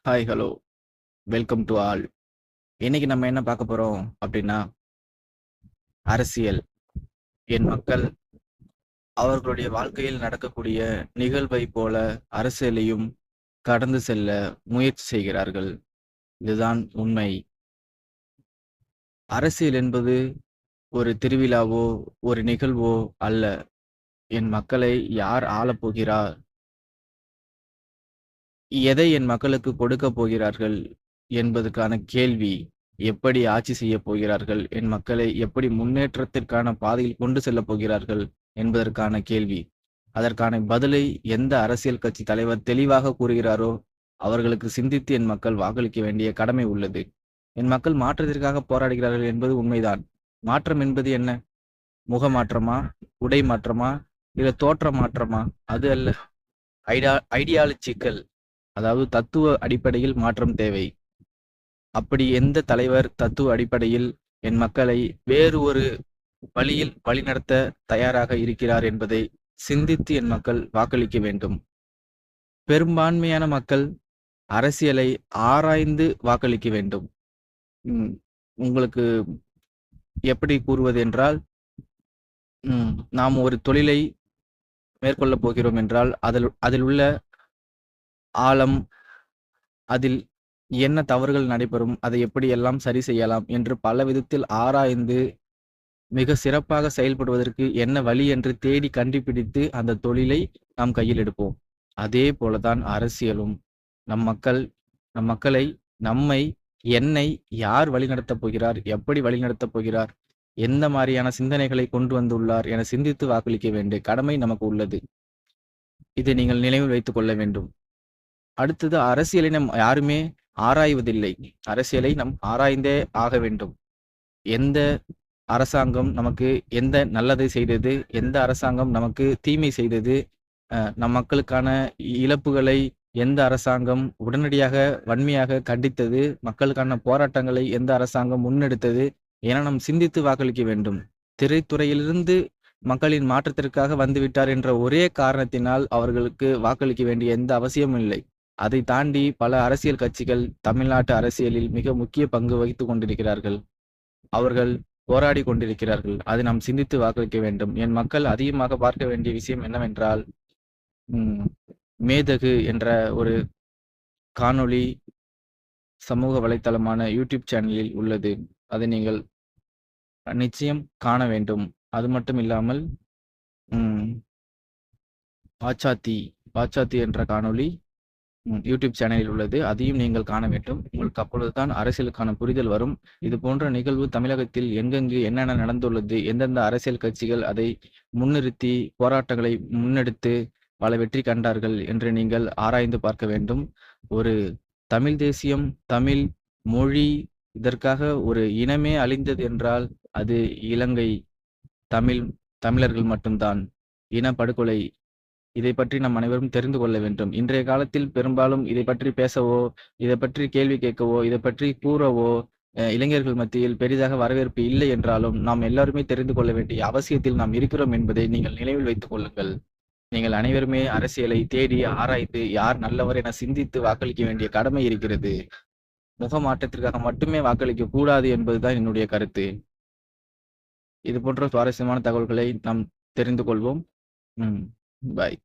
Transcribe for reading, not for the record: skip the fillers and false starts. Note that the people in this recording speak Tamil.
Hi, hello. Welcome to all. இன்னைக்கு நம்ம என்ன பார்க்க போறோம் அப்படின்னா, அரசியல். என் மக்கள் அவர்களுடைய வாழ்க்கையில் நடக்கக்கூடிய நிகழ்வை போல அரசியலையும் கடந்து செல்ல முயற்சி செய்கிறார்கள். இதுதான் உண்மை. அரசியல் என்பது ஒரு திருவிழாவோ, ஒரு நிகழ்வோ அல்ல. என் மக்களை யார் ஆளப் போகிறார்? எதை என் மக்களுக்கு கொடுக்கப் போகிறார்கள் என்பதற்கான கேள்வி. எப்படி ஆட்சி செய்யப் போகிறார்கள்? என் மக்களை எப்படி முன்னேற்றத்திற்கான பாதையில் கொண்டு செல்லப் போகிறார்கள் என்பதற்கான கேள்வி. அதற்கான பதிலை எந்த அரசியல் கட்சி தலைவர் தெளிவாக கூறுகிறாரோ, அவர்களுக்கு சிந்தித்து என் மக்கள் வாக்களிக்க வேண்டிய கடமை உள்ளது. என் மக்கள் மாற்றத்திற்காக போராடுகிறார்கள் என்பது உண்மைதான். மாற்றம் என்பது என்ன? முக மாற்றமா? உடை மாற்றமா? இல்ல தோற்ற மாற்றமா? அது அல்ல. ஐடியாலஜிக்கல், அதாவது தத்துவ அடிப்படையில் மாற்றம் தேவை. அப்படி எந்த தலைவர் தத்துவ அடிப்படையில் என் மக்களை வேறு ஒரு வழியில் வழிநடத்த தயாராக இருக்கிறார் என்பதை சிந்தித்து என் மக்கள் வாக்களிக்க வேண்டும். பெரும்பான்மையான மக்கள் அரசியலை ஆராய்ந்து வாக்களிக்க வேண்டும். உங்களுக்கு எப்படி கூறுவது என்றால், நாம் ஒரு தொழிலை மேற்கொள்ளப் போகிறோம் என்றால் அதில் உள்ள ஆழம், அதில் என்ன தவறுகள் நடைபெறும், அதை எப்படியெல்லாம் சரி செய்யலாம் என்று பல விதத்தில் ஆராய்ந்து மிக சிறப்பாக செயல்படுவதற்கு என்ன வழி என்று தேடி கண்டுபிடித்து அந்த தொழிலை நாம் கையில் எடுப்போம். அதே போலதான் அரசியலும். நம் மக்களை, நம்மை, என்னை யார் வழிநடத்தப் போகிறார், எப்படி வழிநடத்தப் போகிறார், எந்த மாதிரியான சிந்தனைகளை கொண்டு வந்துள்ளார் என சிந்தித்து வாக்களிக்க வேண்டிய கடமை நமக்கு உள்ளது. இதை நீங்கள் நினைவில் வைத்துக் கொள்ள வேண்டும். அடுத்தது, அரசியலை நம் யாருமே ஆராய்வதில்லை. அரசியலை நாம் ஆராய்ந்தே ஆக வேண்டும். எந்த அரசாங்கம் நமக்கு எந்த நல்லதை செய்தது, எந்த அரசாங்கம் நமக்கு தீமை செய்தது, நம் மக்களுக்கான இழப்புகளை எந்த அரசாங்கம் உடனடியாக வன்மையாக கண்டித்தது, மக்களுக்கான போராட்டங்களை எந்த அரசாங்கம் முன்னெடுத்தது என நாம் சிந்தித்து வாக்களிக்க வேண்டும். திரைத்துறையிலிருந்து மக்களின் மாற்றத்திற்காக வந்துவிட்டார் என்ற ஒரே காரணத்தினால் அவர்களுக்கு வாக்களிக்க வேண்டிய எந்த அவசியமும் இல்லை. அதை தாண்டி பல அரசியல் கட்சிகள் தமிழ்நாட்டு அரசியலில் மிக முக்கிய பங்கு வகித்துக் கொண்டிருக்கிறார்கள். அவர்கள் போராடி கொண்டிருக்கிறார்கள். அதை நாம் சிந்தித்து வாக்களிக்க வேண்டும். என் மக்கள் அதிகமாக பார்க்க வேண்டிய விஷயம் என்னவென்றால், மேதகு என்ற ஒரு காணொளி சமூக வலைத்தளமான யூடியூப் சேனலில் உள்ளது. அதை நீங்கள் நிச்சயம் காண வேண்டும். அது மட்டும் இல்லாமல் பாச்சாத்தி என்ற காணொளி யூடியூப் சேனலில் உள்ளது. அதையும் நீங்கள் காண வேண்டும். உங்களுக்கு அப்பொழுதுதான் அரசியலுக்கான புரிதல் வரும். இது போன்ற நிகழ்வு தமிழகத்தில் எங்கெங்கு என்னென்ன நடந்துள்ளது, எந்தெந்த அரசியல் கட்சிகள் அதை முன்னிறுத்தி போராட்டங்களை முன்னெடுத்து பல வெற்றி கண்டார்கள் என்று நீங்கள் ஆராய்ந்து பார்க்க வேண்டும். ஒரு தமிழ் தேசியம், தமிழ் மொழி, இதற்காக ஒரு இனமே அழிந்தது என்றால் அது இலங்கை தமிழர்கள் மட்டும்தான். இனப்படுகொலை, இதை பற்றி நம் அனைவரும் தெரிந்து கொள்ள வேண்டும். இன்றைய காலத்தில் பெரும்பாலும் இதை பற்றி பேசவோ, இதை பற்றி கேள்வி கேட்கவோ, இதை பற்றி கூறவோ இளைஞர்கள் மத்தியில் பெரிதாக வரவேற்பு இல்லை என்றாலும் நாம் எல்லாருமே தெரிந்து கொள்ள வேண்டிய அவசியத்தில் நாம் இருக்கிறோம் என்பதை நீங்கள் நினைவில் வைத்துக் கொள்ளுங்கள். நீங்கள் அனைவருமே அரசியலை தேடி ஆராய்ந்து யார் நல்லவர் என சிந்தித்து வாக்களிக்க வேண்டிய கடமை இருக்கிறது. முக மாற்றத்திற்காக மட்டுமே வாக்களிக்க கூடாது என்பதுதான் என்னுடைய கருத்து. இது போன்ற சுவாரஸ்யமான தகவல்களை நாம் தெரிந்து கொள்வோம். பாய்.